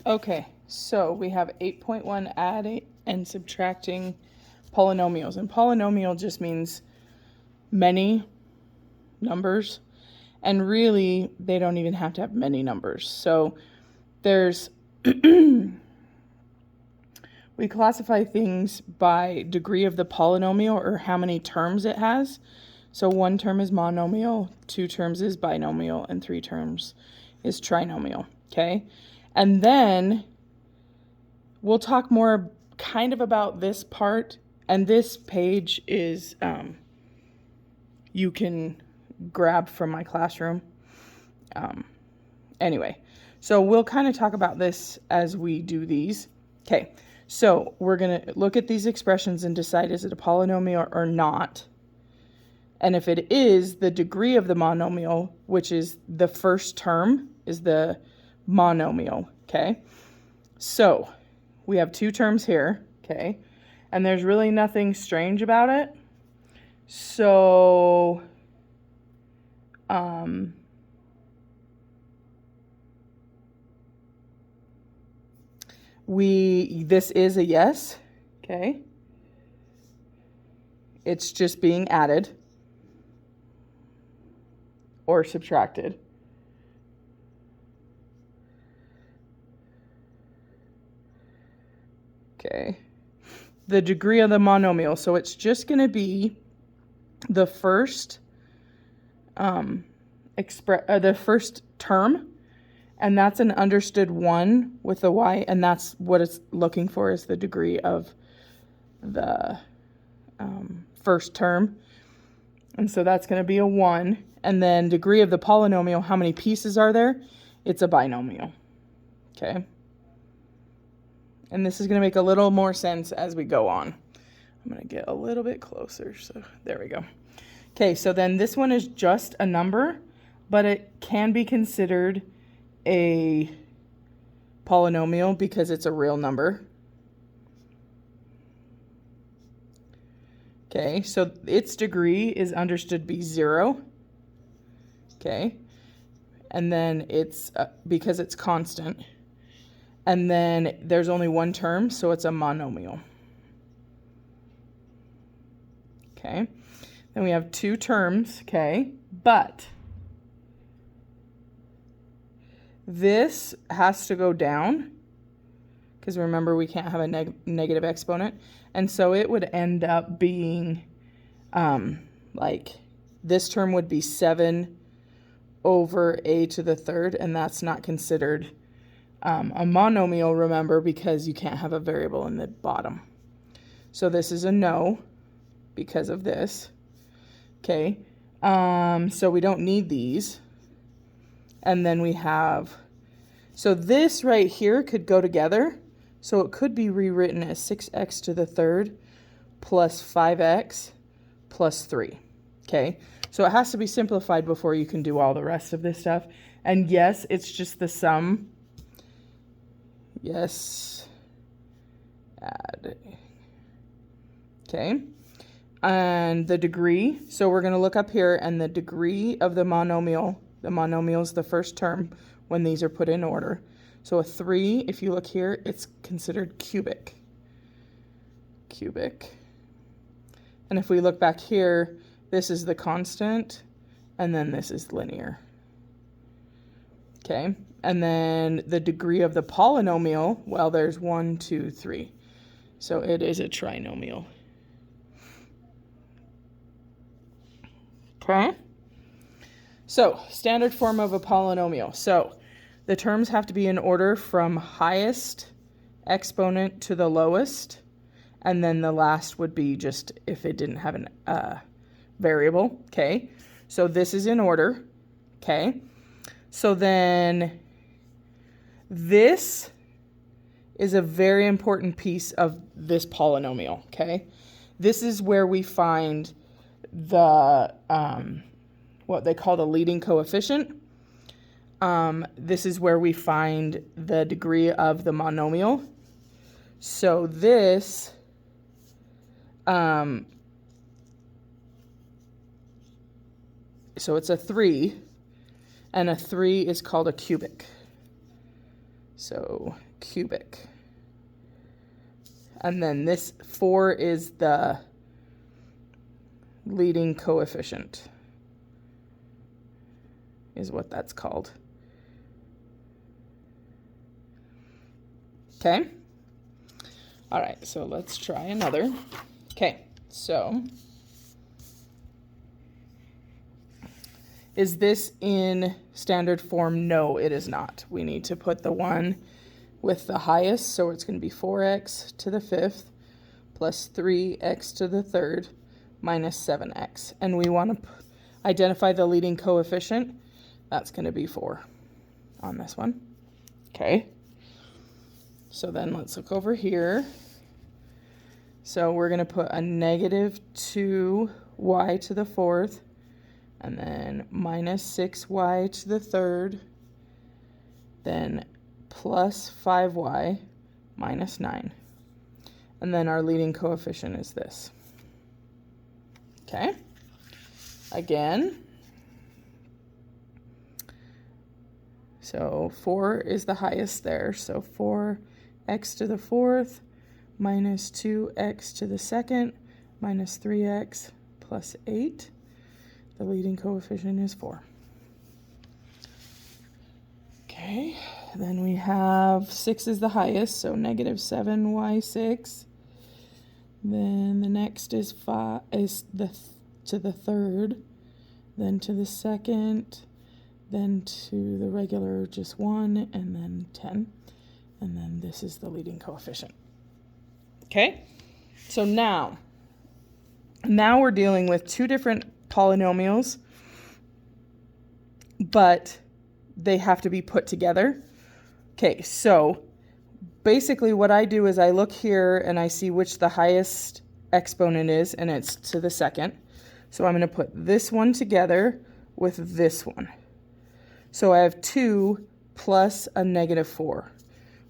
Okay, so we have 8.1 adding and subtracting polynomials. And polynomial just means many numbers. And really, they don't even have to have many numbers. So there's, we classify things by degree of the polynomial or how many terms it has. So 1 term is monomial, 2 terms is binomial, and 3 terms is trinomial, okay? And then we'll talk more kind of about this part, and this page is, you can grab from my classroom. Anyway, so we'll kind of talk about this as we do these. Okay, so we're going to look at these expressions and decide is it a polynomial or not. And if it is, the degree of the monomial, which is the first term, is the monomial, okay? So we have 2 terms here, okay? And there's really nothing strange about it. So, this is a yes, okay? It's just being added or subtracted. Okay. The degree of the monomial, so it's just going to be the first the first term, and that's an understood 1 with a y, and that's what it's looking for is the degree of the first term. And so that's going to be a 1. And then degree of the polynomial, how many pieces are there? It's a binomial. Okay. And this is going to make a little more sense as we go on. I'm going to get a little bit closer. So there we go. Okay, so then this one is just a number, but it can be considered a polynomial because it's a real number. Okay, so its degree is understood to be 0. Okay, and then it's because it's constant. And then there's only 1 term, so it's a monomial. Okay, then we have 2 terms, okay, but this has to go down because remember we can't have a negative exponent. And so it would end up being like this term would be 7 over a to the 3rd, and that's not considered a monomial, remember, because you can't have a variable in the bottom. So this is a no because of this. Okay, so we don't need these. And then we have, so this right here could go together. So it could be rewritten as 6x to the 3rd plus 5x plus 3. Okay, so it has to be simplified before you can do all the rest of this stuff. And yes, it's just the sum. Yes, add. Okay, and the degree. So we're going to look up here, and the degree of the monomial is the first term when these are put in order. So a 3, if you look here, it's considered cubic. Cubic. And if we look back here, this is the constant, and then this is linear. Okay, and then the degree of the polynomial, well, there's 1, 2, 3. So it is a trinomial. Okay, so standard form of a polynomial. So the terms have to be in order from highest exponent to the lowest, and then the last would be just if it didn't have an variable. Okay, so this is in order. Okay, so then this is a very important piece of this polynomial. Okay, this is where we find the what they call the leading coefficient. This is where we find the degree of the monomial. So this so it's a 3, and a 3 is called a cubic. So cubic. And then this 4 is the leading coefficient, is what that's called. Okay. All right, so let's try another. Okay, so is this in standard form? No, it is not. We need to put the one with the highest, so it's going to be 4x to the 5th plus 3x to the 3rd minus 7x. And we want to identify the leading coefficient. That's going to be 4 on this one. Okay. So then let's look over here. So we're going to put a negative 2y to the 4th, and then minus 6y to the 3rd, then plus 5y minus 9. And then our leading coefficient is this. Okay. Again. So 4 is the highest there. So 4x to the 4th minus 2x to the 2nd minus 3x plus 8. The leading coefficient is 4. Okay, then we have 6 is the highest, so negative 7y6. Then the next is 5 to the 3rd, then to the 2nd, then to the regular just 1, and then 10. And then this is the leading coefficient. Okay, so now we're dealing with two different polynomials, but they have to be put together. Okay, so basically what I do is I look here and I see which the highest exponent is, and it's to the 2nd. So I'm going to put this one together with this one. So I have 2 plus a negative 4,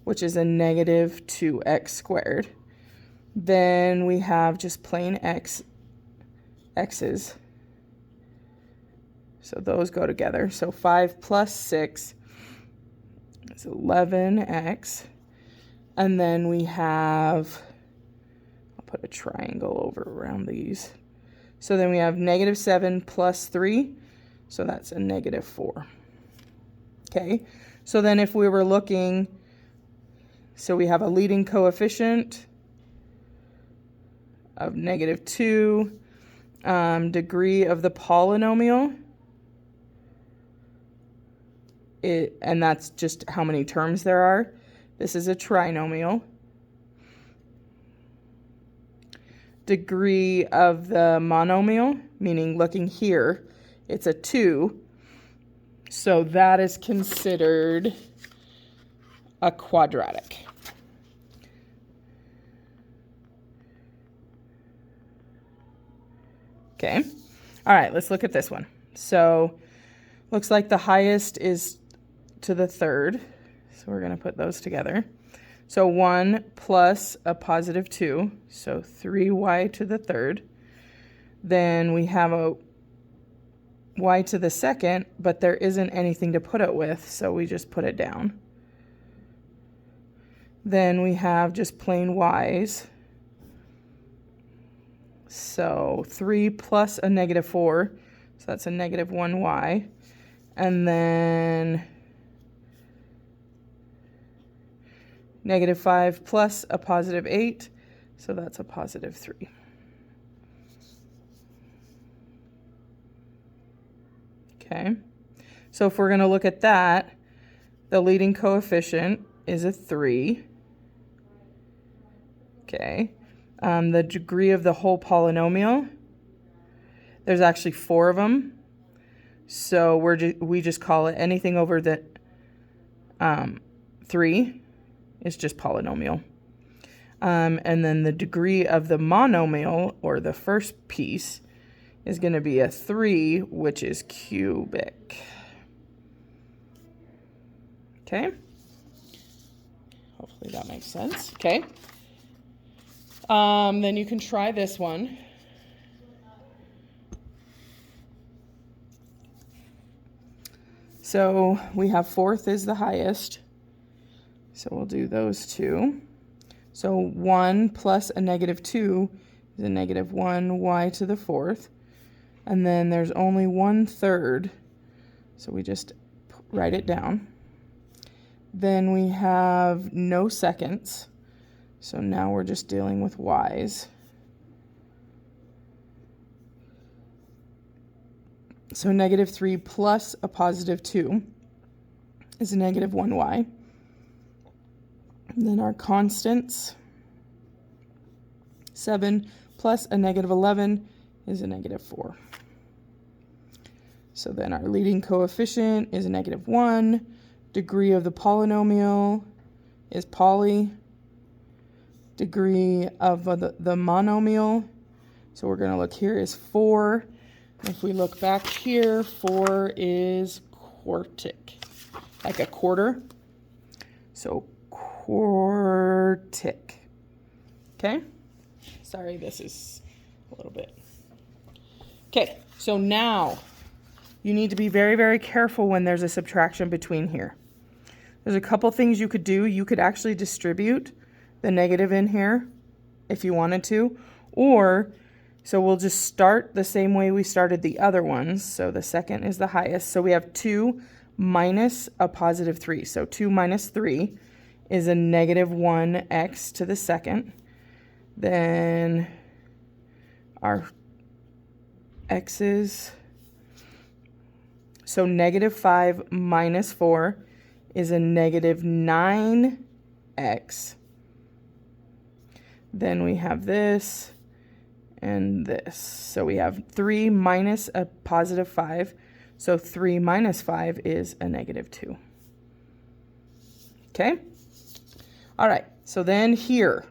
which is a negative 2x squared. Then we have just plain x's. So those go together. So 5 plus 6 is 11x. And then we have, I'll put a triangle over around these. So then we have negative 7 plus 3. So that's a negative 4. Okay. So then if we were looking, so we have a leading coefficient of negative 2, degree of the polynomial, and that's just how many terms there are. This is a trinomial. Degree of the monomial, meaning looking here, it's a 2. So that is considered a quadratic. Okay. All right, let's look at this one. So looks like the highest is to the 3rd. So we're going to put those together. So 1 plus a positive 2, so 3y to the 3rd. Then we have a y to the 2nd, but there isn't anything to put it with, so we just put it down. Then we have just plain y's. So 3 plus a negative 4, so that's a negative 1y. And then negative 5 plus a positive 8, so that's a positive 3. Okay, so if we're going to look at that, the leading coefficient is a 3. Okay, the degree of the whole polynomial, there's actually 4 of them. So we just call it anything over the 3 is just polynomial. And then the degree of the monomial, or the first piece, is going to be a 3, which is cubic. Okay. Hopefully that makes sense. Okay. Then you can try this one. So we have 4th is the highest. So we'll do those two. So 1 plus a negative 2 is a negative 1y to the fourth. And then there's only 1/3. So we just write it down. Then we have no seconds. So now we're just dealing with y's. So negative 3 plus a positive 2 is a negative 1y. And then our constants, 7 plus a negative 11 is a negative 4. So then our leading coefficient is a negative 1. Degree of the polynomial is poly. Degree of the monomial, so we're going to look here, is 4. If we look back here, 4 is quartic, like a quarter. So quartic. Okay? Sorry, this is a little bit. Okay, so now you need to be very, very careful when there's a subtraction between here. There's a couple things you could do. You could actually distribute the negative in here if you wanted to, or so we'll just start the same way we started the other ones. So the second is the highest. So we have 2 minus a positive 3. So 2 minus 3 is a negative 1x to the second. Then our x's, so negative 5 minus 4 is a negative 9x. Then we have this and this. So we have 3 minus a positive 5. So 3 minus 5 is a negative 2. Okay? All right. So then here,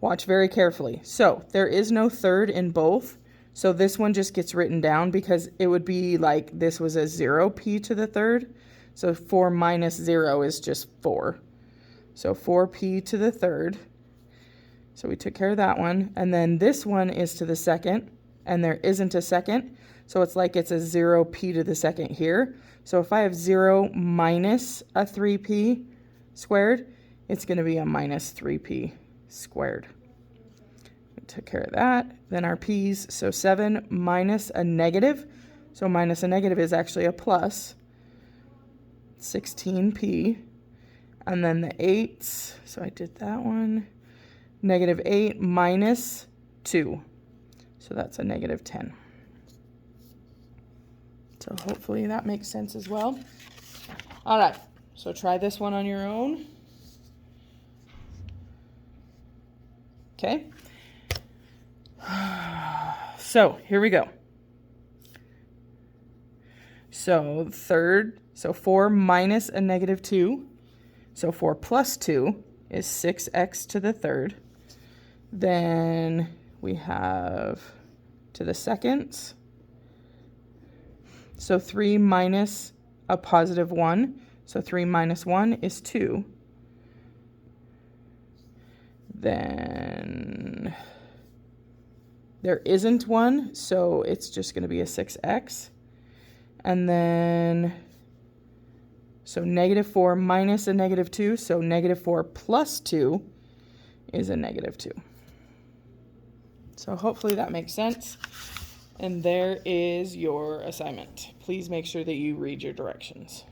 watch very carefully. So there is no third in both. So this one just gets written down because it would be like this was a 0p to the third. So 4 minus 0 is just 4. So 4p to the third. So we took care of that one. And then this one is to the second, and there isn't a second. So it's like it's a 0p to the second here. So if I have 0 minus a 3p squared, it's going to be a minus 3p squared. We took care of that. Then our p's, so 7 minus a negative. So minus a negative is actually a plus, 16p. And then the 8's, so I did that one. Negative 8 minus 2. So that's a negative 10. So hopefully that makes sense as well. All right, so try this one on your own. Okay. So here we go. So third, so 4 minus a negative 2. So 4 plus 2 is 6x to the third. Then we have to the seconds. So 3 minus a positive 1. So 3 minus 1 is 2. Then there isn't one, so it's just going to be a 6x. And then, so negative 4 minus a negative 2. So negative 4 plus 2 is a negative 2. So hopefully that makes sense. And there is your assignment. Please make sure that you read your directions.